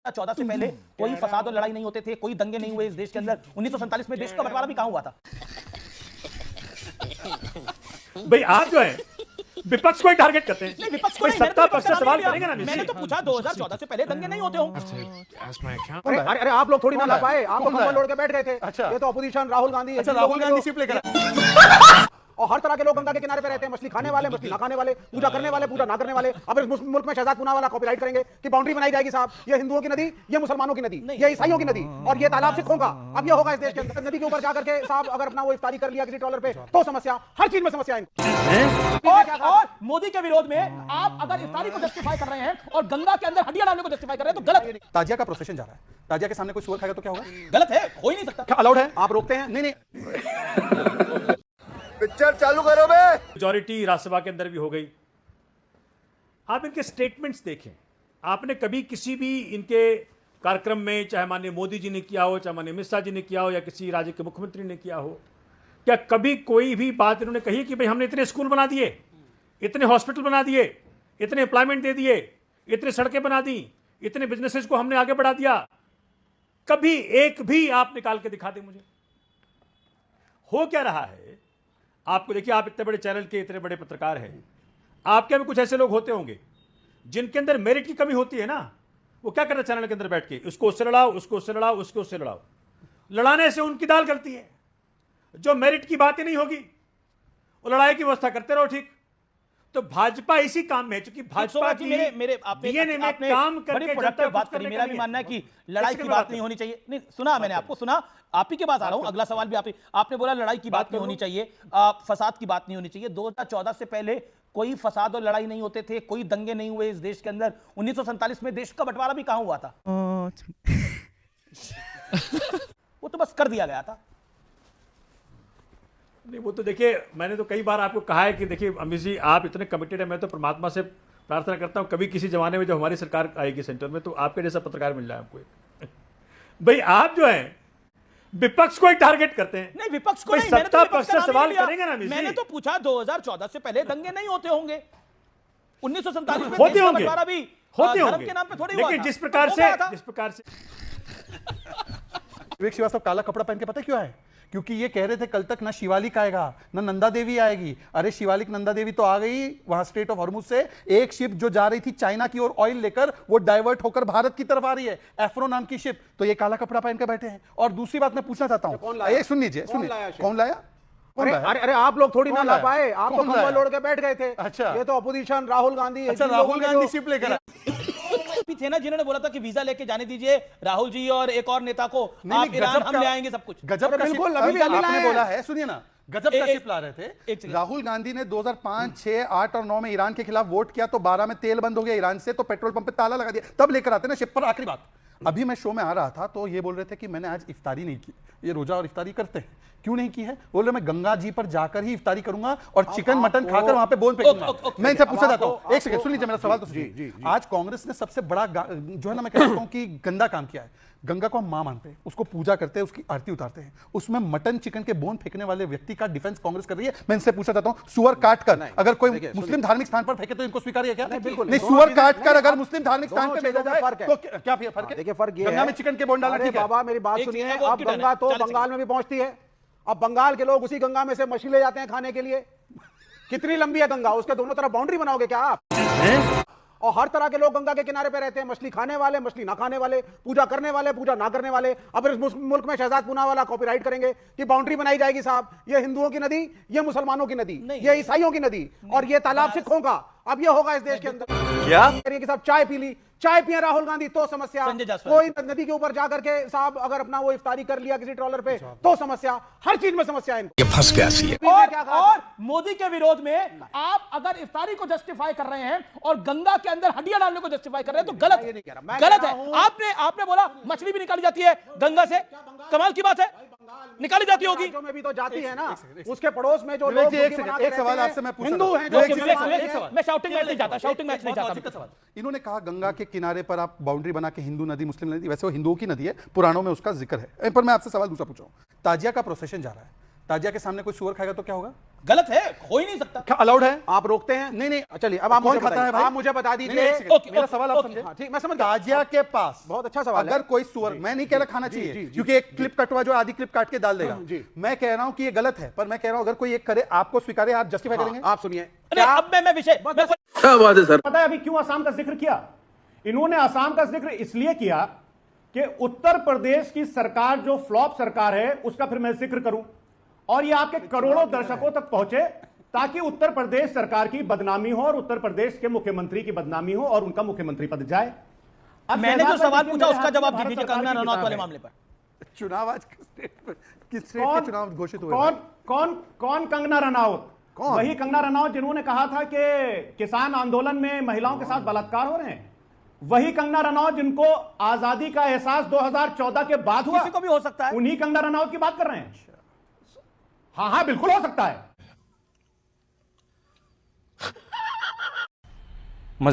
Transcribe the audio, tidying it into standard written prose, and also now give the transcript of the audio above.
14 से पहले कोई फसाद और लड़ाई नहीं होते थे, कोई दंगे नहीं हुए इस देश के अंदर। 1947 में देश का बंटवारा भी कहां हुआ था? भाई आप जो है विपक्ष को ही टारगेट करते हैं। नहीं, विपक्ष को भाई नहीं, मैंने सत्ता तो पक्ष से सवाल करेंगे ना। मैंने तो पूछा 2014 से पहले दंगे नहीं होते होंगे। अरे आप लोग थोड़ी ना ला पाए, आप तो कंबल ओढ़ के बैठ गए थे। अच्छा। ये तो अपोजिशन राहुल गांधी। अच्छा, राहुल गांधी सिर्फ लेकर और हर तरह के लोग गंगा के किनारे पे रहते हैं, मछली खाने वाले, मछली ना खाने वाले, पूजा करने वाले, पूजा ना करने वाले। अब इस मुल्क में शहजाद पूनावाला कॉपीराइट करेंगे कि बाउंड्री बनाई जाएगी साहब, ये हिंदुओं की नदी, ये मुसलमानों की नदी, ये ईसाइयों की नदी, और ये तालाब सिखों का। अब ये होगा इस देश के अंदर, नदी के ऊपर जाकर के साहब अगर अपना वो इफ्तारी कर लिया किसी ट्रॉलर पे तो समस्या, हर चीज में समस्या है। और मोदी के विरोध में आप अगर इफ्तारी को जस्टिफाई कर रहे हैं और गंगा के अंदर हड्डियां डालने को जस्टिफाई कर रहे हैं तो गलत है। ताजिया का प्रोसेशन जा रहा है, ताजिया के सामने कोई सुअर खाएगा तो क्या होगा? गलत है, हो ही नहीं सकता। क्या अलाउड है? आप रोकते हैं? नहीं नहीं, पिक्चर चालू करो बे। मेजॉरिटी राज्यसभा के अंदर भी हो गई। आप इनके स्टेटमेंट्स देखें, आपने कभी किसी भी इनके कार्यक्रम में, चाहे माननीय मोदी जी ने किया हो, चाहे माननीय अमित शाह जी ने किया हो, या किसी राज्य के मुख्यमंत्री ने किया हो, क्या कभी कोई भी बात इन्होंने कही कि भाई हमने इतने स्कूल बना दिए, इतने हॉस्पिटल बना दिए, इतने एम्प्लॉयमेंट दे दिए, इतने सड़कें बना दी, इतने बिजनेसेस को हमने आगे बढ़ा दिया? कभी एक भी आप निकाल के दिखा दें मुझे। हो क्या रहा है आपको? देखिए, आप इतने बड़े चैनल के इतने बड़े पत्रकार हैं, आपके भी कुछ ऐसे लोग होते होंगे जिनके अंदर मेरिट की कमी होती है ना। वो क्या कर रहे चैनल के अंदर बैठ के, उसको उससे लड़ाओ, उसको उससे लड़ाओ, उसको उससे लड़ाओ। लड़ाने से उनकी दाल गलती है। जो मेरिट की बात ही नहीं होगी वो लड़ाई की व्यवस्था करते रहो। ठीक, तो भाजपा इसी काम में है, क्योंकि भाजपा की मेरे डीएनए में काम करके प्रोडक्टिव बात करी। मेरा भी मानना है कि लड़ाई की बात नहीं होनी चाहिए। नहीं सुना मैंने, आपको सुना, आप ही के पास आ रहा हूं। अगला सवाल भी आप ही, आपने बोला लड़ाई की बात नहीं होनी चाहिए, फसाद की बात नहीं होनी चाहिए। 2014 से पहले कोई फसाद और लड़ाई नहीं होते थे, कोई दंगे नहीं हुए इस देश के अंदर। 1947 में देश का बंटवारा भी कहां हुआ था? वो तो बस कर दिया गया था। नहीं, वो तो देखिए, मैंने तो कई बार आपको कहा है कि देखिए अमित जी, आप इतने कमिटेड है। मैं तो परमात्मा से प्रार्थना करता हूं कभी किसी जमाने में जब हमारी सरकार आएगी सेंटर में, तो आपके जैसा पत्रकार मिल जाए आपको। भाई आप जो है विपक्ष को ही टारगेट करते हैं। नहीं, विपक्ष को भाई नहीं, मैंने तो सत्ता विपक्ष पक्ष का से नाम ही सवाल नहीं लिया। करेंगे ना। मैंने तो पूछा 2014 से पहले दंगे नहीं होते होंगे। 1947 में होते देश का होंगे, बंटवारा भी होते धर्म होंगे, के नाम पे थोड़ी हुआ लेकिन था। जिस प्रकार तो से हो गया था। जिस प्रकार से विवेक श्रीवास्तव काला कपड़ा पहन के पता क्यों आए? क्योंकि ये कह रहे थे कल तक ना शिवालिक आएगा ना नंदा देवी आएगी। अरे शिवालिक नंदा देवी तो आ गई वहां स्ट्रेट ऑफ हॉर्मुज से। एक शिप जो जा रही थी चाइना की ओर ऑयल लेकर, वो डाइवर्ट होकर भारत की तरफ आ रही है, एफ्रो नाम की शिप। तो ये काला कपड़ा पहन के बैठे हैं। और दूसरी बात मैं पूछना चाहता हूं, ये सुन लीजिए, कौन लाया? अरे आप लोग थोड़ी ना ला पाए, आप तो कंबल ओढ़ के बैठ गए थे। अच्छा। ये तो अपोजिशन राहुल गांधी। अच्छा, राहुल गांधी शिप लेकर भी थे ना जिन्होंने बोला था कि वीजा लेके जाने दीजिए राहुल जी और एक और नेता को, आप ईरान हम ले आएंगे सब कुछ। गजब का बिल्कुल, शिप अभी भी आपने बोला है, सुनिए ना, गजब का शिप ला रहे थे। एक सेकंड। राहुल गांधी ने 2005, 6, 8 और 9 में ईरान के खिलाफ वोट किया, तो 12 में तेल बंद हो गया ईरान से, तो पेट्रोल पंप पे ताला लगा दिया, तब लेकर आते ना शिप पर। आखिरी बात, अभी मैं शो में आ रहा था तो ये बोल रहे थे कि मैंने आज इफ्तारी नहीं की। ये रोजा और इफ्तारी करते हैं, क्यों नहीं की है? बोल रहे मैं गंगा जी पर जाकर ही इफ्तारी करूंगा और चिकन मटन खाकर वहां पे बोन फेंकूंगा। मैं इनसे पूछना चाहता हूं, एक सेकंड सुन लीजिए मेरा सवाल तो सुनिए। आज कांग्रेस ने सबसे बड़ा जो है ना, मैं कहता हूं कि गंदा काम किया है। गंगा को हम मां मानते हैं, उसको पूजा करते हैं, उसकी आरती उतारते हैं। उसमें मटन चिकन के बोन फेंकने वाले व्यक्ति का डिफेंस कांग्रेस कर रही है। मैं इनसे पूछना चाहता हूं, सुअर काट कर अगर कोई मुस्लिम धार्मिक स्थान पर फेंके तो इनको स्वीकार है क्या? नहीं, सुअर काट कर अगर मुस्लिम धार्मिक स्थान पर भेजा जाए तो क्या फर्क है? देखिए फर्क ये है, गंगा में चिकन के बोन डालना ठीक है? बाबा मेरी बात एक सुनिए। सेकंड, वो अब की टर्न गंगा है, तो 40 बंगाल में भी पहुंचती है। अब बंगाल के लोग उसी गंगा में से मछली ले जाते हैं खाने के लिए। कितनी लंबी है गंगा, उसके दोनों तरफ बाउंड्री बनाओगे क्या आप? और हर तरह के लोग गंगा के किनारे पे रहते हैं, मछली खाने वाले, मछली ना खाने वाले, पूजा करने वाले, पूजा ना करने वाले। अब इस मुल्क में शहजाद पूनावाला कॉपीराइट करेंगे कि बाउंड्री बनाई जाएगी साहब, ये हिंदुओं की नदी, ये मुसलमानों की नदी, ये ईसाइयों की नदी, और ये तालाब सिखों का। अब ये होगा इस देश के अंदर क्या कि साहब चाय पी ली, चाय पिए राहुल गांधी तो समस्या, संजय जायसवाल। कोई नदी के ऊपर जाकर के साहब अगर अपना वो इफ्तारी कर लिया किसी ट्रॉलर पे तो समस्या, हर चीज में समस्या है इनको। ये फंस गया सी है। और मोदी के विरोध में आप अगर इफ्तारी को जस्टिफाई कर रहे हैं और गंगा के अंदर हड्डियां डालने को जस्टिफाई कर रहे हैं तो गलत मैं ये नहीं कह रहा, मैं गलत कह है। रहा हूं- आपने बोला मछली भी निकाली जाती है गंगा से, कमाल की बात है, निकाली जाती होगी। राज्यों में भी तो जाती है ना, उसके पड़ोस में जो विवेक लोग जी, एक सेकंड, एक सवाल आपसे मैं पूछ हिंदू हैं, विवेक जो जी, मैं शाउटिंग मैच नहीं चाहता, शाउटिंग मैच नहीं चाहता। सवाल, इन्होंने कहा गंगा के किनारे पर आप बाउंड्री बना के हिंदू नदी मुस्लिम नदी, वैसे वो हिंदुओं की नदी है, पुराणों में उसका जिक्र है। पर मैं आपसे सवाल दूसरा पूछ रहा हूं, ताजिया का प्रोसेशन जा रहा है, ताजिया के सामने कोई सुअर खाएगा तो क्या होगा? गलत है, हो ही नहीं सकता। क्या अलाउड है? आप रोकते हैं? नहीं नहीं, चलिए अब आप कौन मुझे खाता है बताइए, भाई? आप मुझे बता नहीं, दीजिए। एक सेकंड, ओके, मेरा ओके, सवाल आप ओके, समझे? हाँ, ठीक, मैं समझ गया। ताजिया के पास बहुत अच्छा सवाल है। अगर कोई सुअर, मैं नहीं कह रहा खाना जी, चाहिए, जी, जी, क्योंकि एक क्लिप कटवा जो आधी क्लिप काट के डाल देगा, जी। मैं कह रहा हूं कि ये गलत है, पर मैं कह रहा हूं अगर कोई एक करे, आपको स्वीकारे, आप जस्टिफाई करेंगे? आप सुनिए, अरे अब मैं विषय क्या बात है सर? पता है अभी क्यों आसाम का जिक्र किया? इन्होंने आसाम का जिक्र इसलिए किया कि उत्तर प्रदेश की सरकार जो फ्लॉप सरकार है उसका फिर मैं जिक्र करूं और ये आपके करोड़ों दर्शकों तक पहुंचे ताकि उत्तर प्रदेश सरकार की बदनामी हो और उत्तर प्रदेश के मुख्यमंत्री की बदनामी हो और उनका मुख्यमंत्री पद जाए। अब मैंने जो शहबाज सवाल भाई, पूछा मेरे उसका हाथ में जवाब भारत दीजिए सरकार कंगना की रनौत किताब वाले है। मामले पर। चुनाव आज किस स्टेट के चुनाव घोषित हुए? कौन कौन कौन कंगना रनौत? कौन? वही कंगना रनौत जिन्होंने कहा था कि किसान आंदोलन में महिलाओं के साथ बलात्कार हो रहे हैं। वही कंगना रनौत जिनको आजादी का एहसास 2014 के बाद हुआ। किसी को भी हो सकता है। उन्हीं कंगना रनौत की बात कर रहे हैं। हाँ हाँ बिल्कुल हो सकता है। मजा